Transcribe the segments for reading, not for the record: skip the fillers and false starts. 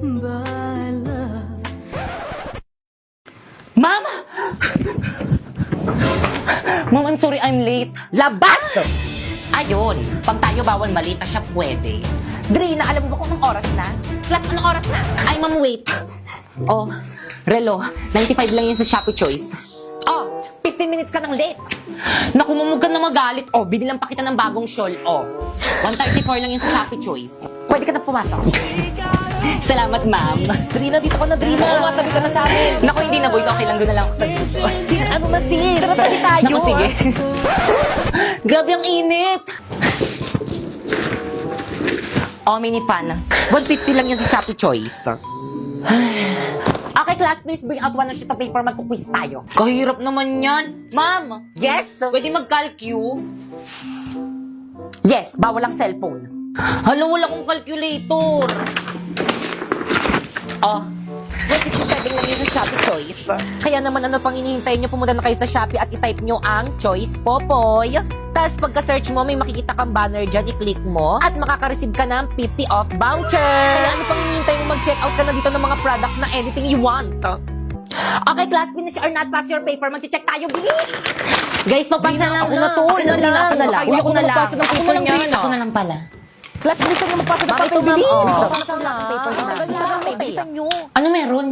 Ma'am! Ma'am, I'm sorry I'm late. Labas! Ayun, pag tayo bawal malita siya pwede. Drina, alam mo ba kung anong oras na? Plus, anong oras na? Ay, ma'am, wait. Oh, Relo, 95 lang yan sa Shopee Choice. Oh, 15 minutes ka nang late. Naku, mamug ka na magalit. Oh, binilang pa kita ng bagong shawl. Oh, 134 lang yan sa Shopee Choice. Pwede ka na pumasok. Salamat, ma'am. Drina, dito ka na, Drina. Oo, matabi ka na sa amin. Naku, hindi na, boys. Okay lang, doon na lang ako sa gusto. Sis, ano na sis? Tara, tabi tayo. Naku, sige. Grabe ang init. Oh, mini fan. 150 lang yan sa Shopee Choice. Okay, class, please bring out one sheet of paper. Magkuquiz tayo. Kahirap naman yan. Ma'am, Yes? pwede mag-calcu? Yes, bawal ang cellphone. Hala, wala akong calculator. Oh, 167 lang yun sa Shopee Choice. Kaya naman ano pang hinihintay nyo, pumunta na kayo sa Shopee at i-type nyo ang Choice Popoy. Tapos pagka-search mo, may makikita kang banner dyan, i-click mo at makaka-receive ka ng 50 off voucher. Kaya ano pang hinihintay mo, mag-check out ka na dito ng mga product na anything you want. Okay, class, finish or not, pass your paper. Mag-check tayo, bilis! guys, papasa na Ako na to. Ako na lang. Ako na lang. Uy, ako na lang. magpasa ng paper niyan. Ako na lang pala. Class, bilisan nyo magpasa ng Bakit papel, to, ma'am? bilis! Oo. Pasa lang ang papers na. Bilisan nyo. Ano meron?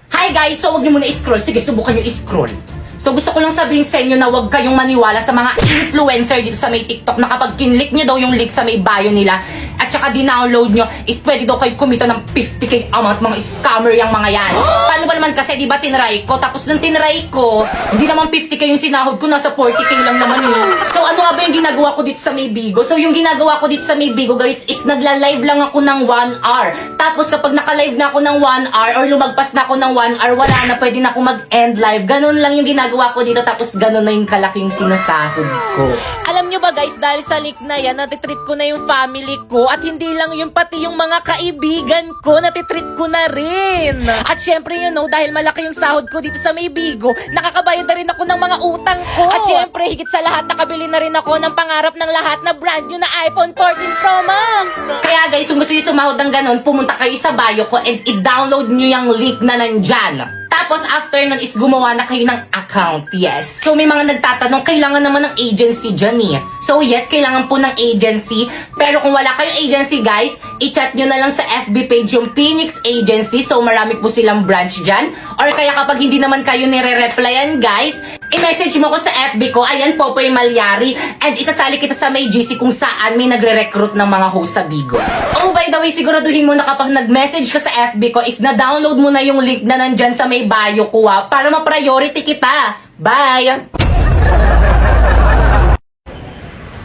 Hi guys! So, huwag niyo muna i-scroll. Sige, subukan niyo i-scroll. So, gusto ko lang sabihin sa inyo na huwag kayong maniwala sa mga influencer dito sa may TikTok na kapag kinlik niyo daw yung link sa may bio nila at saka di-download niyo is pwede daw kayo kumita ng 50k amount, mga scammer yung mga yan. Paano ba naman kasi, di ba, tinry ko? Tapos nung tinry ko, hindi naman 50k yung sinahod ko, nasa 40k lang naman yun. So, ano nga ba yung ginagawa ko dito sa may Bigo? So, yung ginagawa ko dito sa may Bigo, guys, is nagla-live lang ako ng 1 hour. Tapos, kapag naka-live na ako ng 1 hour or lumagpas na ako ng 1 hour, wala na, pwede na ako mag-end live. Ganun lang yung ginagawa ko dito, tapos ganun na yung kalaking sinasahod ko. Alam nyo ba guys, dahil sa leak na yan, natitreat ko na yung family ko at hindi lang yung pati yung mga kaibigan ko, natitreat ko na rin. At syempre you know, dahil malaki yung sahod ko dito sa may Bigo, nakakabayad na rin ako ng mga utang ko. At syempre, higit sa lahat, nakabili na rin ako ng pangarap ng lahat na brand new na iPhone 14 Pro Max. Kaya guys, kung gusto niyo sumahod ng ganun, pumunta kayo sa bio ko and i-download nyo yung link na nandyan. Tapos after nun is gumawa na kayo ng account, yes. So may mga nagtatanong, kailangan naman ng agency dyan eh. So yes, kailangan po ng agency. Pero kung wala kayong agency guys, i-chat nyo na lang sa FB page yung Phoenix Agency. So marami po silang branch dyan. Or kaya kapag hindi naman kayo nire-replyan guys, i-message mo ko sa FB ko, ayan Popoy Malyari. And isasali kita sa may GC kung saan may nagre-recruit ng mga host sa Bigo. Oh, by the way, siguraduhin mo na kapag nag-message ka sa FB ko is na-download mo na yung link na nandyan sa may bio ko para ma-priority kita. Bye!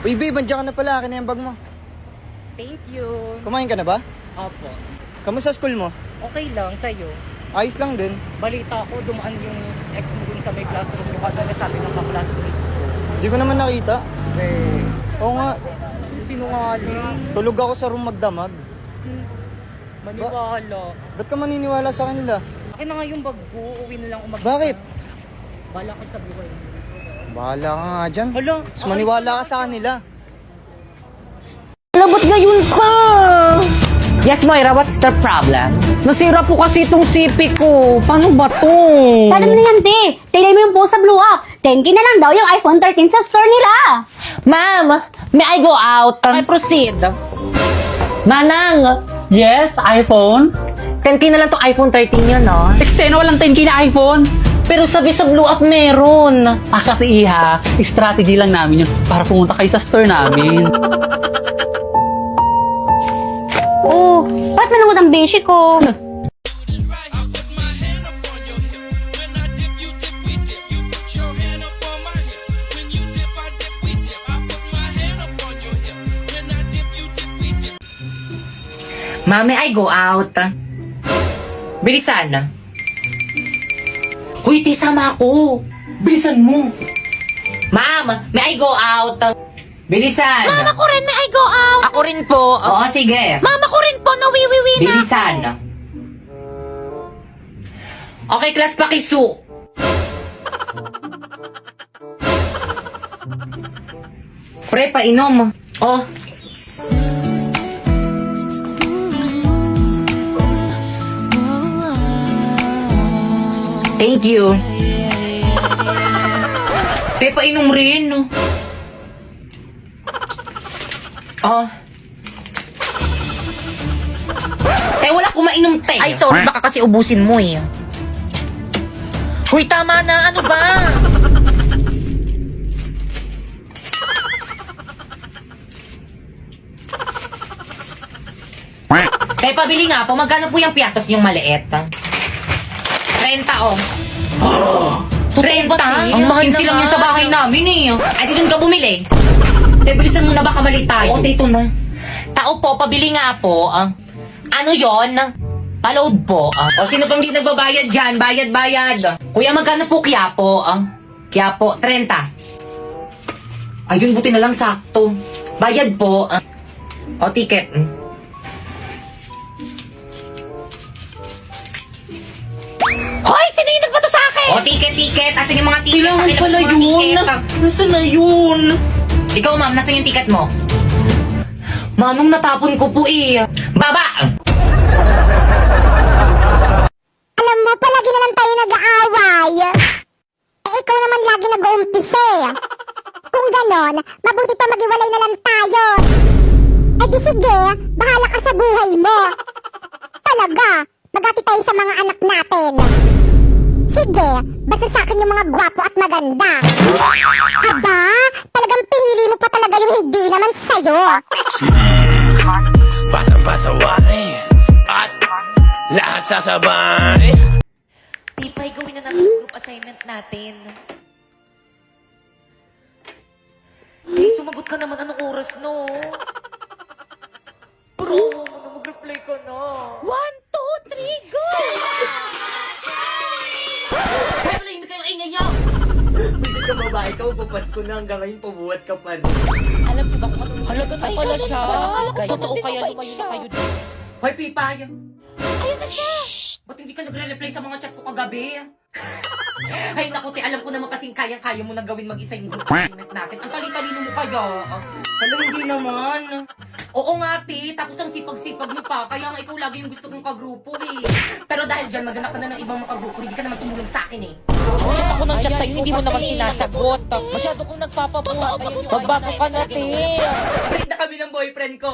Uy, babe, andiyan ka na pala. Akin na yung bag mo. Thank you. Kumain ka na ba? Opo. Kamusta school mo? Okay lang sa'yo. Ayos lang din. Balita ko, dumaan yung ex mo dun sa may classroom ko kada nasabi ng ka-classmate ko. Di ko naman nakita. Eh, Oo nga, sinungaling. tulog ako sa room magdamag. Maniwala. Ba't ka maniniwala sa kanila? Akin na nga yung bag ko, uwi na lang umaga. Bakit? Bala ko sa buhay. Bahala ka nga dyan. Hala, Mas maniwala ka sa kanila. Labot ngayon ka! Yes, Moira, what's the problem? Nasira po kasi itong CP ko. Paano ba to? Paano na yan, te? Tingnan mo yung post sa Blue Up. 10K na lang daw yung iPhone 13 sa store nila. Ma'am, may I go out? Okay, proceed. Manang, Yes, iPhone? 10K na lang tong iPhone 13 yun, no? Eksena walang 10K na iPhone. Pero sabi sa Blue Up meron. Kasi iha, strategy lang namin yun para pumunta kayo sa store namin. Oh, ba't malungkot ang beshi ko? Mami, I go out. Bilisan. Hoy, sama ako. Bilisan mo. Ma'am, may I go out? Bilisan. Mama ko rin, may I go out? Ako rin po. Oo, sige. Mama ko rin po, nawiwiwi na. Bilisan. Okay, class, pakisu. Pre, painom. Oh. Thank you. Te, painom rin. Oh. Te, wala akong mainom, te. Ay, sorry. Baka kasi ubusin mo eh. Huy, tama na. Ano ba? Te, pabili nga po. Magkano po yung piatos niyong maliit? 30, oh. 30? Ang mahal na lang yun sa bahay namin eh. Ay, di doon ka bumili. Te, bilisan mo na baka mali tayo. Oo, ito na. Tao po, pabili nga po. Ano yon? Paload po. O, sino pang di nagbabayad dyan? Bayad. Kuya, magkano po Quiapo? Quiapo, 30. Ayun, buti na lang sakto. Bayad po. O, ticket. Hoy, sino yung nagbato sa akin? O, ticket. Asan yung mga ticket? Kailangan Pakilabas pala yung mga yun. ticket. Nasaan na yun? Ikaw, ma'am, nasan yung ticket mo? Manong natapon ko po eh. Baba! Alam mo, palagi na lang tayo nag-aaway. Eh, ikaw naman lagi nag-uumpise. Kung ganon, mabuti pa maghiwalay na lang tayo. Eh di sige, bahala ka sa buhay mo. Talaga, magati tayo sa mga anak natin. Sige, basta sa akin yung mga gwapo at maganda. Aba, talagang pinili mo pa talaga yung hindi naman sa'yo. Batang pasaway at lahat sasabay. Pipay, gawin na natin ang group assignment natin. Hey, sumagot ka naman. Anong oras, no? Bro, mo na mag-reply ka na. 1, 2, 3, go! Kaya pala, hindi kayo ingay niyo! Bisit ka babae ka, papasko na hanggang ngayon pabuhat ka pa rin. Alam ko ba kung anong halaga na pala siya? Totoo kaya lumayo na kayo dito? Hoy, Pipay! Ayun na siya! Ba't hindi ka nagre-reply sa mga chat ko kagabi? Ay naku, te, alam ko naman kasing kayang-kaya mo na gawin mag-isa yung group assignment natin. Ang talino mo kaya. Hala, hindi naman. Oo nga, te. Tapos ang sipag-sipag mo pa. Kaya nga ikaw lagi yung gusto kong kagrupo eh. Pero dahil dyan, maghanap ka na ng ibang makagrupo. Hindi ka naman tumulong sa akin eh. Chat ako ng chat sa'yo, hindi mo naman sinasagot. Masyado kong nagpapabuhat. Magbasa ka na, te. Break na kami ng boyfriend ko.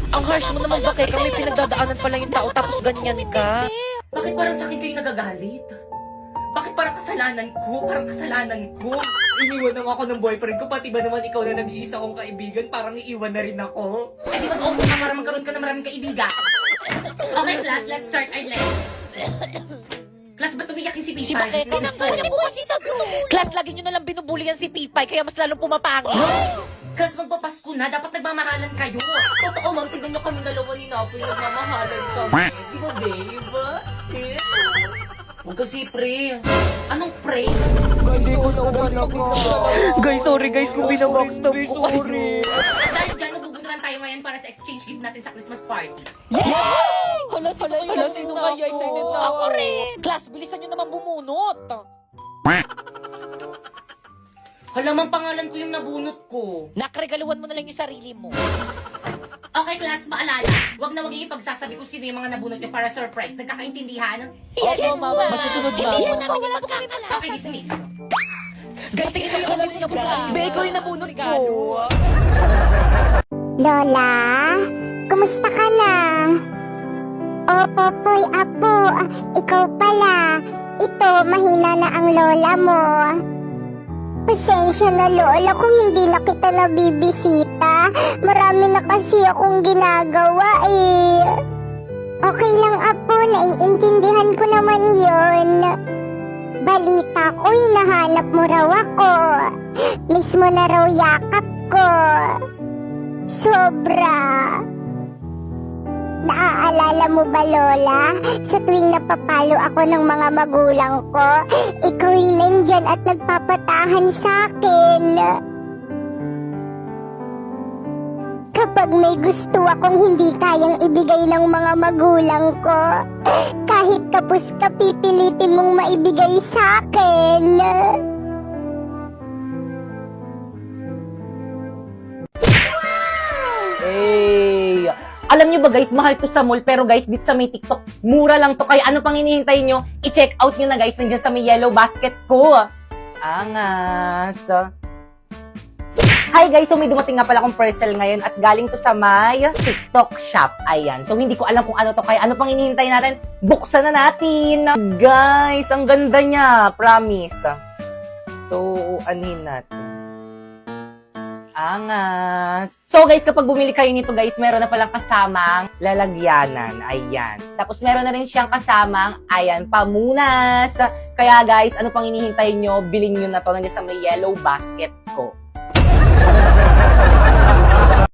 Ang harsh mo naman, bakit kami pinagdadaanan pala yung tao tapos ganyan ka? Bakit parang sa akin kayo nagagalit? Bakit parang kasalanan ko? Parang kasalanan ko? Iniwan na ako ng boyfriend ko, pati ba naman ikaw na nag-iisa kong kaibigan, parang iiwan na rin ako. Eh di mag-open ka para magkaroon ka ng maraming kaibigan. Okay, class, let's start our lesson. Class, ba't umiyak yung si Pipay? Bakit ka nang Class, lagi nyo nalang binubuli yan si Pipay, kaya mas lalong pumapangit. Class, magpapasko na, dapat nagmamahalan kayo. Totoo, ma'am, tignan nyo kami dalawa ni Napoy, nagmamahalan kami. Di ba, babe? Huwag kasi pre. Anong pre? Guys, sorry guys kung binabackstab ko kayo. At dahil dyan, nagbubuntutan tayo ngayon para sa exchange gift natin sa Christmas party. Hala, sino kaya? Excited na Ako rin! Class, bilisan nyo naman bumunot. Hala, mang pangalan ko yung nabunot ko. Nakregaluhan mo na lang yung sarili mo. Okay, class, maalala. Huwag na huwag yung ipagsasabi kung sino yung mga nabunot nyo para surprise. Nagkakaintindihan? Yes, mama. Masusunod na. Okay, dismiss. Guys, sige kami kasi nabunot. Be, ikaw yung nabunot ko. Lola, kumusta ka na? Oh, Popoy, Apo, ikaw pala. Ito, mahina na ang lola mo. Pasensya na, Lola, kung hindi na kita nabibisita. Marami na kasi akong ginagawa eh. Okay lang, Apo, naiintindihan ko naman yon. Balita ko, hinahanap mo raw ako. Miss mo na raw yakap ko. Sobra. Naaalala mo ba, Lola? Sa tuwing napapalo ako ng mga magulang ko, ikaw yung nandyan at nagpapatahan sa akin. Kapag may gusto akong hindi kayang ibigay ng mga magulang ko, kahit kapos ka pipilitin mong maibigay sa akin. Hey, Alam nyo ba guys, mahal to sa mall, pero guys, dito sa may TikTok, mura lang to. Kaya ano pang hinihintay nyo? I-check out nyo na guys, nandiyan sa may yellow basket ko. Angas. Hi guys, so may dumating nga pala akong parcel ngayon at galing to sa may TikTok shop. Ayan. So hindi ko alam kung ano to, kaya ano pang hinihintay natin? Buksan na natin. Guys, ang ganda niya. Promise. So, anuhin natin. Angas. So guys, kapag bumili kayo nito guys, meron na palang kasamang lalagyanan. Ayan. Tapos meron na rin siyang kasamang, ayan, pamunas. Kaya guys, ano pang hinihintay nyo? Bilhin nyo na to. Nandiyan sa may yellow basket ko.